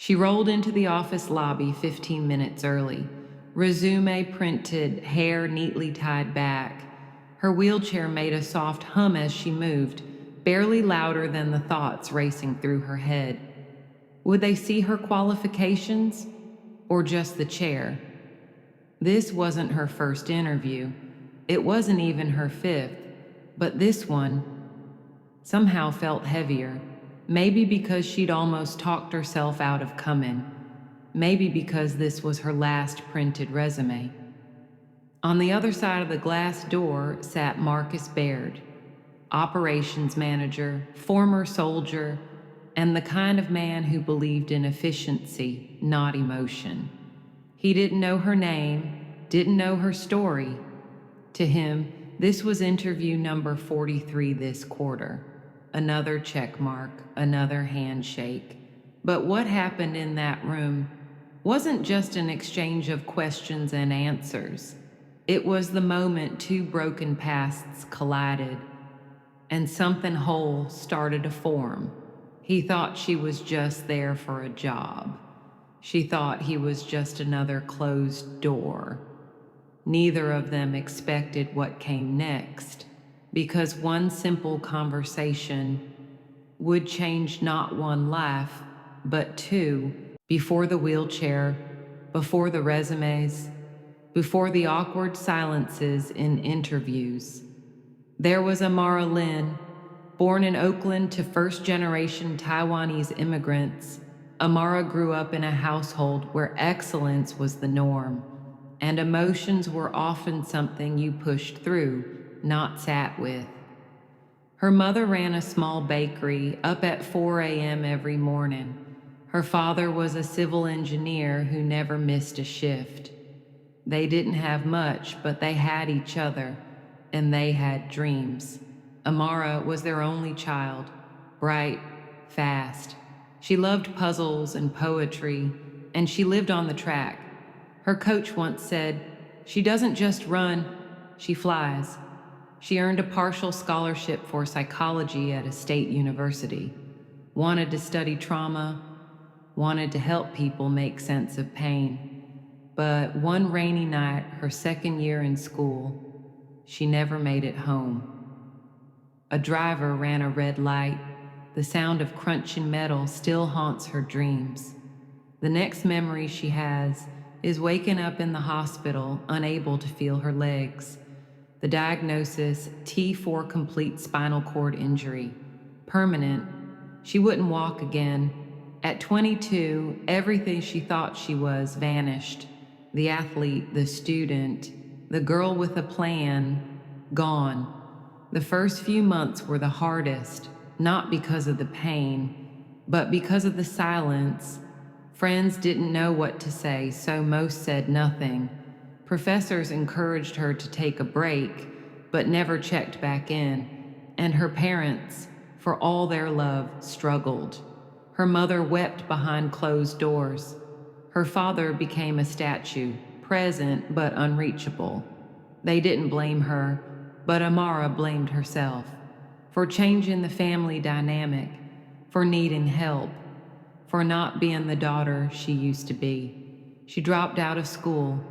She rolled into the office lobby 15 minutes early, resume printed, hair neatly tied back. Her wheelchair made a soft hum as she moved, barely louder than the thoughts racing through her head. Would they see her qualifications? Or just the chair? This wasn't her first interview. It wasn't even her fifth. But this one somehow felt heavier. Maybe because she'd almost talked herself out of coming. Maybe because this was her last printed resume. On the other side of the glass door sat Marcus Baird, operations manager, former soldier, and the kind of man who believed in efficiency, not emotion. He didn't know her name, didn't know her story. To him, this was interview number 43 this quarter. Another check mark, another handshake. But what happened in that room wasn't just an exchange of questions and answers. It was the moment two broken pasts collided, and something whole started to form. He thought she was just there for a job. She thought he was just another closed door. Neither of them expected what came next, because one simple conversation would change not one life, but two, before the wheelchair, before the resumes, before the awkward silences in interviews. There was Amara Lin, born in Oakland to first-generation Taiwanese immigrants. Amara grew up in a household where excellence was the norm, and emotions were often something you pushed through, not sat with. Her mother ran a small bakery up at 4 a.m. every morning. Her father was a civil engineer who never missed a shift. They didn't have much, but they had each other, and they had dreams. Amara was their only child, bright, fast. She loved puzzles and poetry, and she lived on the track. Her coach once said, "She doesn't just run, she flies." She earned a partial scholarship for psychology at a state university, wanted to study trauma, wanted to help people make sense of pain. But one rainy night, her second year in school, she never made it home. A driver ran a red light. The sound of crunching metal still haunts her dreams. The next memory she has is waking up in the hospital, unable to feel her legs. The diagnosis, T4 complete spinal cord injury. Permanent. She wouldn't walk again. At 22, everything she thought she was vanished. The athlete, the student, the girl with a plan, gone. The first few months were the hardest, not because of the pain, but because of the silence. Friends didn't know what to say, so most said nothing. Professors encouraged her to take a break, but never checked back in. And her parents, for all their love, struggled. Her mother wept behind closed doors. Her father became a statue, present but unreachable. They didn't blame her, but Amara blamed herself for changing the family dynamic, for needing help, for not being the daughter she used to be. She dropped out of school,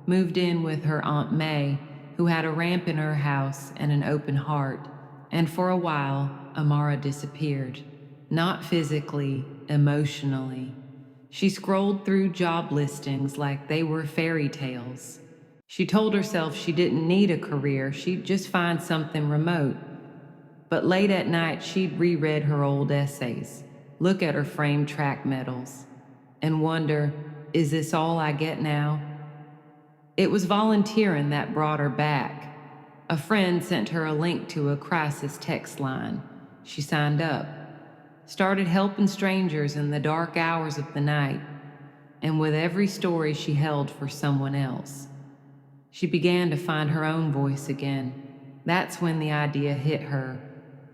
moved in with her Aunt May, who had a ramp in her house and an open heart, and for a while, Amara disappeared. Not physically, emotionally. She scrolled through job listings like they were fairy tales. She told herself she didn't need a career, she'd just find something remote. But late at night, she'd reread her old essays, look at her framed track medals, and wonder, is this all I get now? It was volunteering that brought her back. A friend sent her a link to a crisis text line. She signed up, started helping strangers in the dark hours of the night, and with every story she held for someone else. She began to find her own voice again. That's when the idea hit her.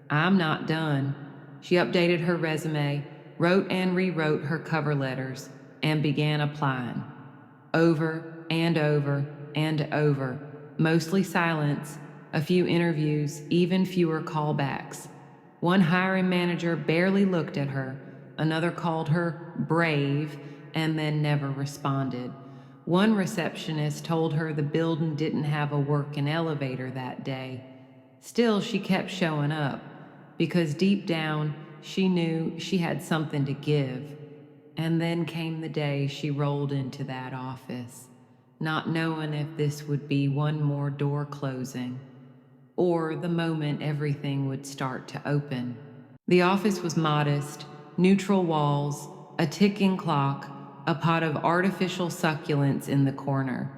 I'm not done. She updated her resume, wrote and rewrote her cover letters, and began applying. Over and over and over. Mostly silence, a few interviews, even fewer callbacks. One hiring manager barely looked at her. Another called her brave and then never responded. One receptionist told her the building didn't have a working elevator that day. Still, she kept showing up because deep down she knew she had something to give. And then came the day she rolled into that office, not knowing if this would be one more door closing or the moment everything would start to open. The office was modest, neutral walls, a ticking clock, a pot of artificial succulents in the corner.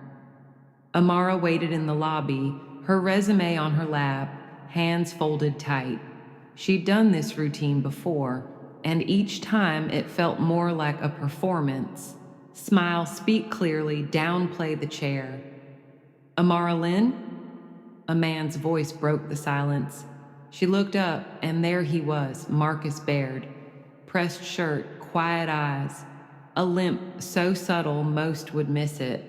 Amara waited in the lobby, her resume on her lap, hands folded tight. She'd done this routine before, and each time it felt more like a performance. Smile, speak clearly, downplay the chair. Amara Lin? A man's voice broke the silence. She looked up, and there he was, Marcus Baird. Pressed shirt, quiet eyes, a limp so subtle most would miss it.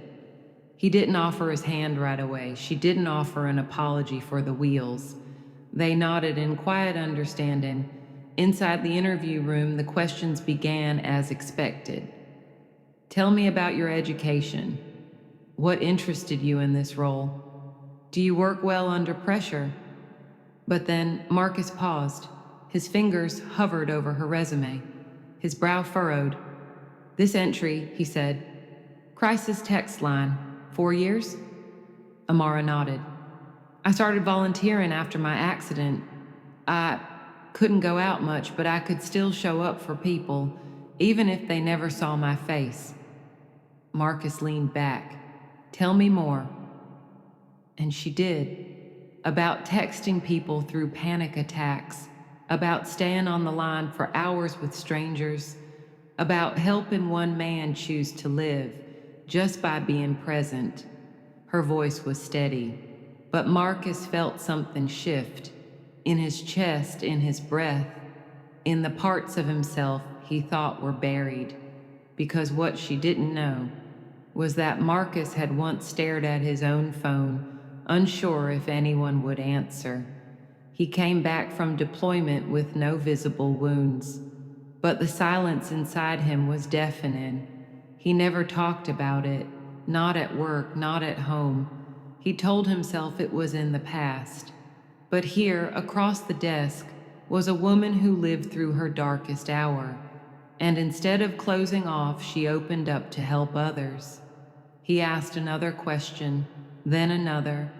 He didn't offer his hand right away. She didn't offer an apology for the wheels. They nodded in quiet understanding. Inside the interview room, the questions began as expected. Tell me about your education. What interested you in this role? Do you work well under pressure? But then Marcus paused. His fingers hovered over her resume. His brow furrowed. This entry, he said. Crisis text line. 4 years? Amara nodded. I started volunteering after my accident. I couldn't go out much, but I could still show up for people, even if they never saw my face. Marcus leaned back. Tell me more. And she did. About texting people through panic attacks, about staying on the line for hours with strangers, about helping one man choose to live just by being present. Her voice was steady, but Marcus felt something shift in his chest, in his breath, in the parts of himself he thought were buried, because what she didn't know was that Marcus had once stared at his own phone, unsure if anyone would answer. He came back from deployment with no visible wounds, but the silence inside him was deafening. He never talked about it, not at work, not at home. He told himself it was in the past. But here, across the desk, was a woman who lived through her darkest hour, and instead of closing off, she opened up to help others. He asked another question, then another,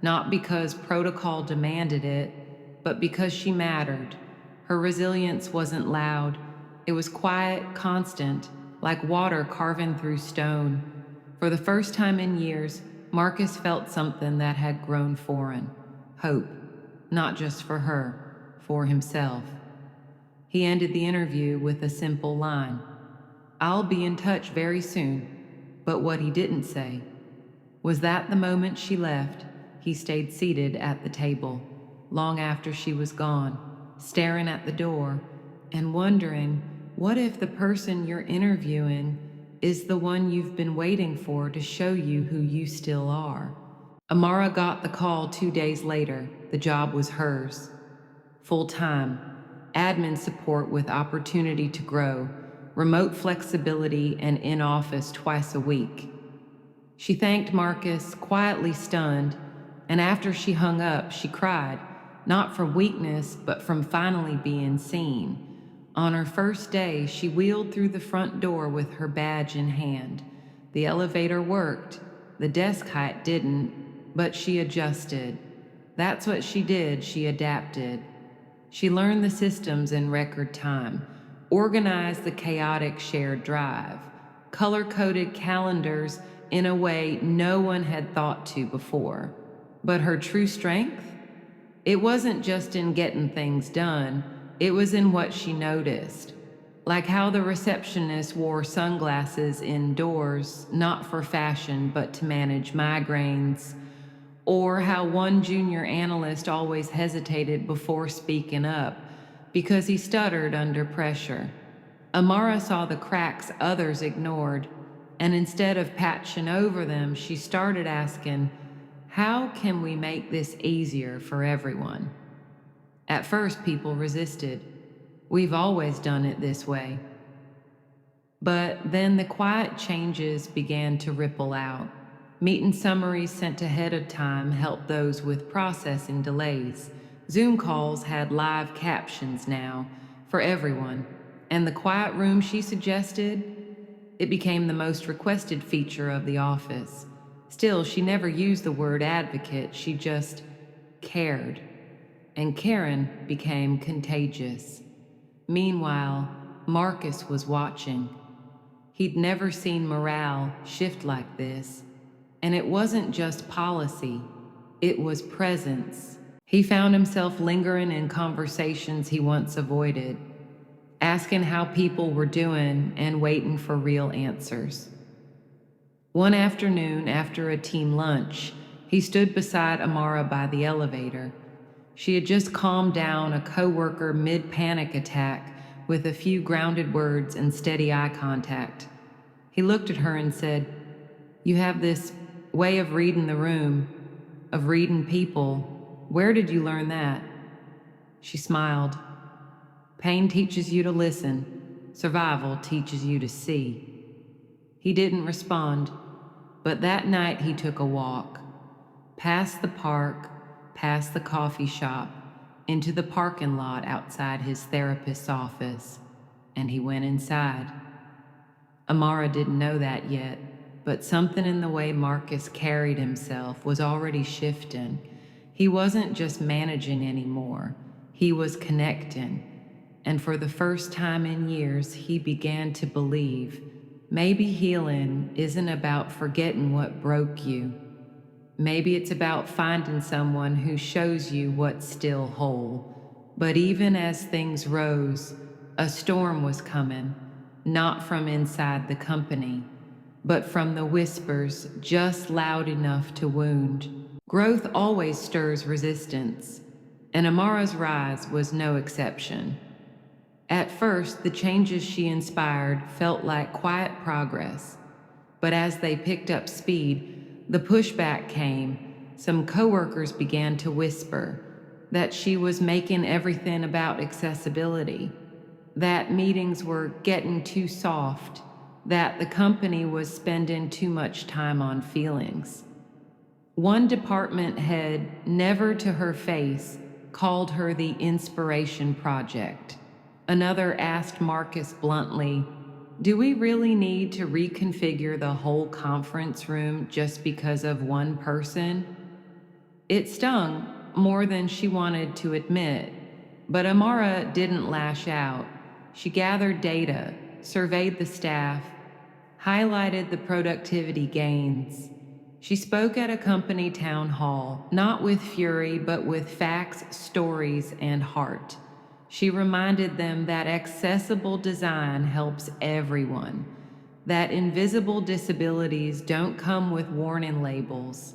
not because protocol demanded it, but because she mattered. Her resilience wasn't loud. It was quiet, constant, like water carving through stone. For the first time in years, Marcus felt something that had grown foreign. Hope, not just for her, for himself. He ended the interview with a simple line. I'll be in touch very soon. But what he didn't say was that the moment she left, he stayed seated at the table, long after she was gone, staring at the door and wondering, what if the person you're interviewing is the one you've been waiting for to show you who you still are? Amara got the call 2 days later. The job was hers. Full-time, admin support with opportunity to grow, remote flexibility, and in office twice a week. She thanked Marcus, quietly stunned, and after she hung up, she cried, not from weakness, but from finally being seen. On her first day, she wheeled through the front door with her badge in hand. The elevator worked. The desk height didn't, but she adjusted. That's what she did, she adapted. She learned the systems in record time, organized the chaotic shared drive, color-coded calendars in a way no one had thought to before. But her true strength? It wasn't just in getting things done, it was in what she noticed. Like how the receptionist wore sunglasses indoors, not for fashion, but to manage migraines. Or how one junior analyst always hesitated before speaking up because he stuttered under pressure. Amara saw the cracks others ignored, and instead of patching over them, she started asking, how can we make this easier for everyone? At first, people resisted. We've always done it this way. But then the quiet changes began to ripple out. Meeting summaries sent ahead of time helped those with processing delays. Zoom calls had live captions now for everyone. And the quiet room she suggested, it became the most requested feature of the office. Still, she never used the word advocate, she just cared. And Karen became contagious. Meanwhile, Marcus was watching. He'd never seen morale shift like this. And it wasn't just policy, it was presence. He found himself lingering in conversations he once avoided, asking how people were doing and waiting for real answers. One afternoon, after a team lunch, he stood beside Amara by the elevator. She had just calmed down a coworker mid-panic attack with a few grounded words and steady eye contact. He looked at her and said, "You have this way of reading the room, of reading people. Where did you learn that?" She smiled. "Pain teaches you to listen. Survival teaches you to see." He didn't respond, but that night he took a walk. Past the park, past the coffee shop, into the parking lot outside his therapist's office, and he went inside. Amara didn't know that yet, but something in the way Marcus carried himself was already shifting. He wasn't just managing anymore, he was connecting. And for the first time in years, he began to believe maybe healing isn't about forgetting what broke you. Maybe it's about finding someone who shows you what's still whole. But even as things rose, a storm was coming, not from inside the company, but from the whispers just loud enough to wound. Growth always stirs resistance, and Amara's rise was no exception. At first, the changes she inspired felt like quiet progress, but as they picked up speed, the pushback came. Some coworkers began to whisper that she was making everything about accessibility, that meetings were getting too soft, that the company was spending too much time on feelings. One department head, never to her face, called her the Inspiration Project. Another asked Marcus bluntly, "Do we really need to reconfigure the whole conference room just because of one person?" It stung more than she wanted to admit, but Amara didn't lash out. She gathered data, surveyed the staff, highlighted the productivity gains. She spoke at a company town hall, not with fury, but with facts, stories, and heart. She reminded them that accessible design helps everyone, that invisible disabilities don't come with warning labels,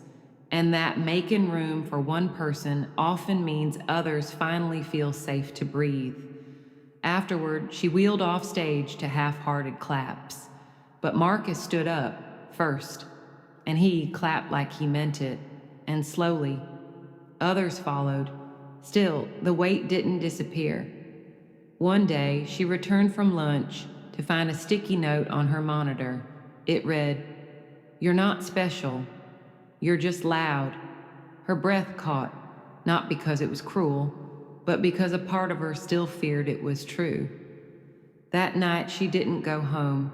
and that making room for one person often means others finally feel safe to breathe. Afterward, she wheeled off stage to half-hearted claps. But Marcus stood up first, and he clapped like he meant it, and slowly. Others followed. Still, the weight didn't disappear. One day, she returned from lunch to find a sticky note on her monitor. It read, "You're not special. You're just loud." Her breath caught, not because it was cruel, but because a part of her still feared it was true. That night, she didn't go home.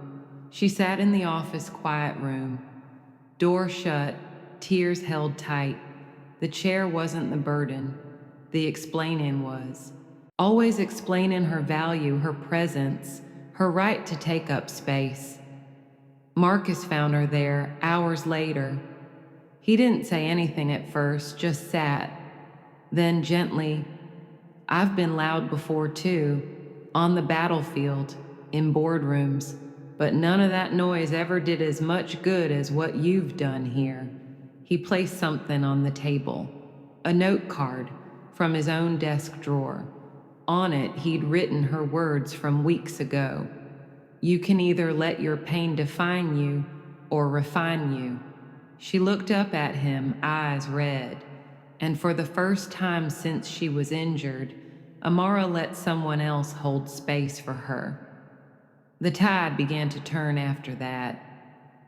She sat in the office quiet room. Door shut, tears held tight. The chair wasn't the burden. The explaining was. Always explaining her value, her presence, her right to take up space. Marcus found her there hours later. He didn't say anything at first, just sat. Then gently, "I've been loud before too, on the battlefield, in boardrooms, but none of that noise ever did as much good as what you've done here." He placed something on the table, a note card from his own desk drawer. On it, he'd written her words from weeks ago. "You can either let your pain define you or refine you." She looked up at him, eyes red, and for the first time since she was injured, Amara let someone else hold space for her. The tide began to turn after that.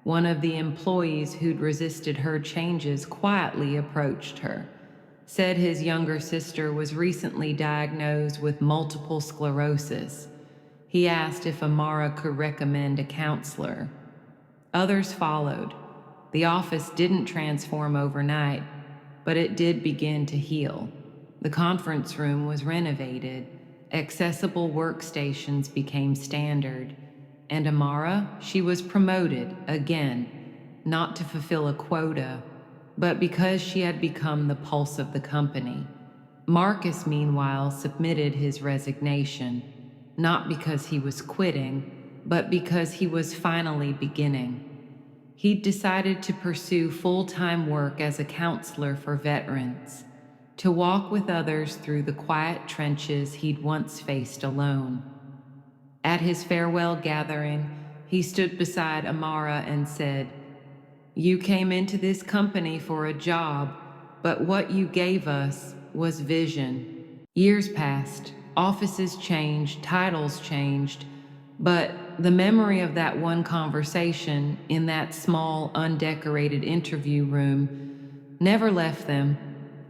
One of the employees who'd resisted her changes quietly approached her, said his younger sister was recently diagnosed with multiple sclerosis. He asked if Amara could recommend a counselor. Others followed. The office didn't transform overnight, but it did begin to heal. The conference room was renovated, accessible workstations became standard, and Amara, she was promoted again, not to fulfill a quota, but because she had become the pulse of the company. Marcus, meanwhile, submitted his resignation, not because he was quitting, but because he was finally beginning. He'd decided to pursue full-time work as a counselor for veterans, to walk with others through the quiet trenches he'd once faced alone. At his farewell gathering, he stood beside Amara and said, "You came into this company for a job, but what you gave us was vision." Years passed, offices changed, titles changed, but the memory of that one conversation in that small, undecorated interview room never left them.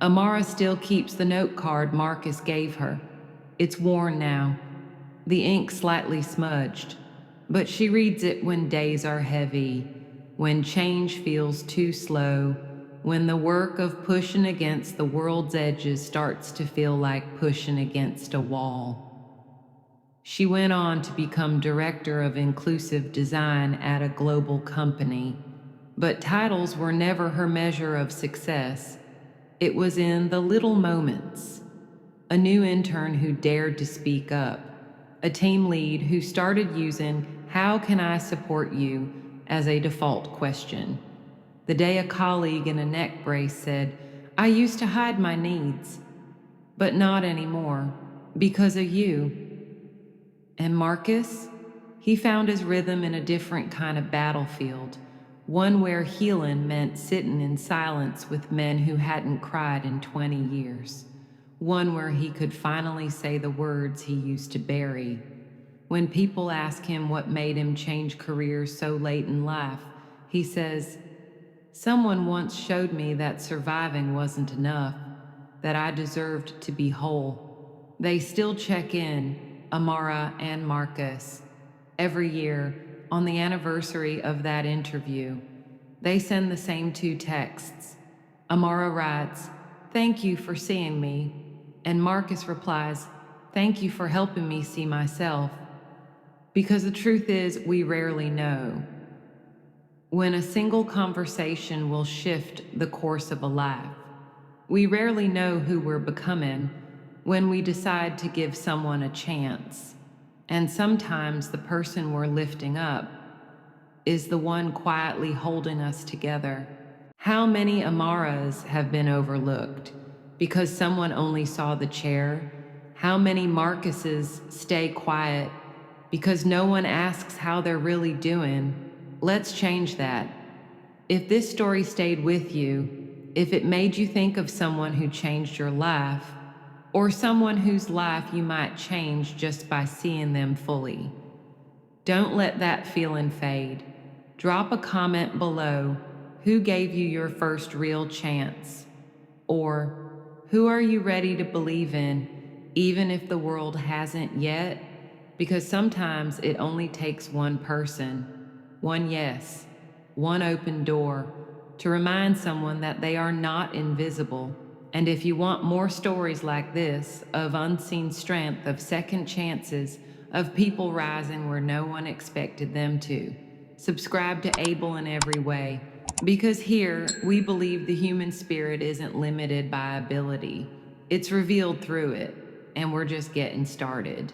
Amara still keeps the note card Marcus gave her. It's worn now, the ink slightly smudged, but she reads it when days are heavy, when change feels too slow, when the work of pushing against the world's edges starts to feel like pushing against a wall. She went on to become director of inclusive design at a global company, but titles were never her measure of success. It was in the little moments. A new intern who dared to speak up, a team lead who started using "How can I support you?" as a default question. The day a colleague in a neck brace said, "I used to hide my needs, but not anymore, because of you." And Marcus? He found his rhythm in a different kind of battlefield, one where healing meant sitting in silence with men who hadn't cried in 20 years, one where he could finally say the words he used to bury. When people ask him what made him change careers so late in life, he says, "Someone once showed me that surviving wasn't enough, that I deserved to be whole." They still check in, Amara and Marcus, every year on the anniversary of that interview. They send the same two texts. Amara writes, "Thank you for seeing me," and Marcus replies, "Thank you for helping me see myself." Because the truth is, we rarely know when a single conversation will shift the course of a life. We rarely know who we're becoming when we decide to give someone a chance. And sometimes the person we're lifting up is the one quietly holding us together. How many Amaras have been overlooked because someone only saw the chair? How many Marcuses stay quiet because no one asks how they're really doing? Let's change that. If this story stayed with you, if it made you think of someone who changed your life, or someone whose life you might change just by seeing them fully, don't let that feeling fade. Drop a comment below. Who gave you your first real chance? Or who are you ready to believe in, even if the world hasn't yet? Because sometimes it only takes one person, one yes, one open door, to remind someone that they are not invisible. And if you want more stories like this, of unseen strength, of second chances, of people rising where no one expected them to, subscribe to Able in Every Way. Because here, we believe the human spirit isn't limited by ability. It's revealed through it, and we're just getting started.